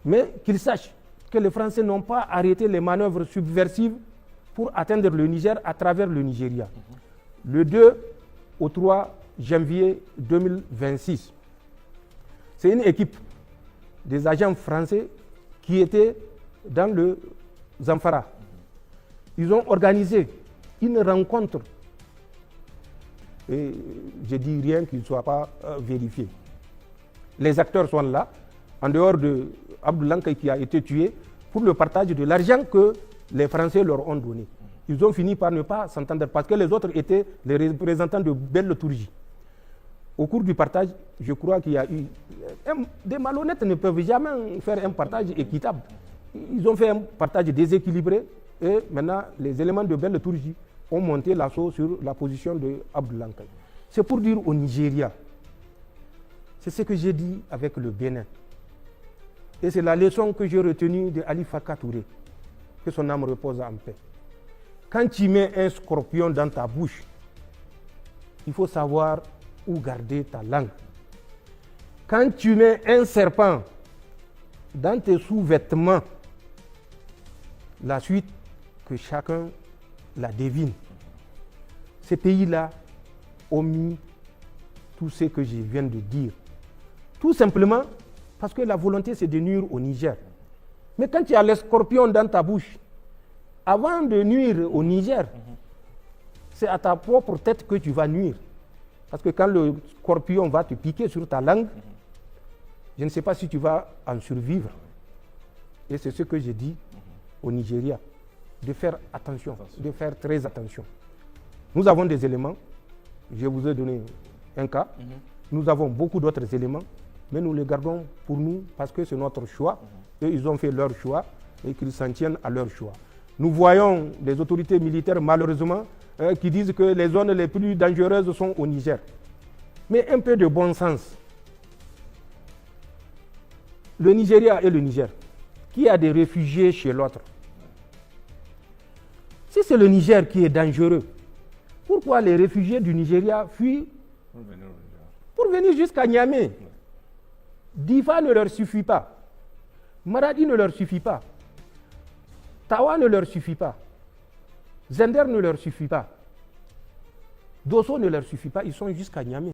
Mais qu'ils sachent que les Français n'ont pas arrêté les manœuvres subversives pour atteindre le Niger à travers le Nigeria. Le 2 au 3 janvier 2026, c'est une équipe des agents français qui étaient dans le Zamfara. Ils ont organisé une rencontre. Et je dis rien qui ne soit pas vérifié. Les acteurs sont là, en dehors de Abdoulaye qui a été tué, pour le partage de l'argent que les Français leur ont donné. Ils ont fini par ne pas s'entendre parce que les autres étaient les représentants de Bello Tourji. Au cours du partage, je crois qu'il y a eu... Des malhonnêtes ne peuvent jamais faire un partage équitable. Ils ont fait un partage déséquilibré et maintenant les éléments de Bello Tourji ont monté l'assaut sur la position de Abdoulaye. C'est pour dire au Nigeria, c'est ce que j'ai dit avec le Bénin. Et c'est la leçon que j'ai retenue de Ali Farka Touré, que son âme repose en paix. Quand tu mets un scorpion dans ta bouche, il faut savoir où garder ta langue. Quand tu mets un serpent dans tes sous-vêtements, la suite, que chacun la devine. Ces pays-là ont mis tout ce que je viens de dire. Tout simplement parce que la volonté, c'est de nuire au Niger. Mais quand tu as le scorpion dans ta bouche, avant de nuire au Niger, c'est à ta propre tête que tu vas nuire. Parce que quand le scorpion va te piquer sur ta langue, je ne sais pas si tu vas en survivre. Et c'est ce que j'ai dit au Nigeria, de faire attention, de faire très attention. Nous avons des éléments, je vous ai donné un cas, nous avons beaucoup d'autres éléments, mais nous les gardons pour nous parce que c'est notre choix, et ils ont fait leur choix et qu'ils s'en tiennent à leur choix. Nous voyons les autorités militaires, malheureusement, qui disent que les zones les plus dangereuses sont au Niger. Mais un peu de bon sens. Le Nigeria et le Niger, qui a des réfugiés chez l'autre. Si c'est le Niger qui est dangereux, pourquoi les réfugiés du Nigeria fuient pour venir jusqu'à Niamey? Difa ne leur suffit pas. Maradi ne leur suffit pas. Tawa ne leur suffit pas. Zender ne leur suffit pas. Dosso ne leur suffit pas. Ils sont jusqu'à Niamey.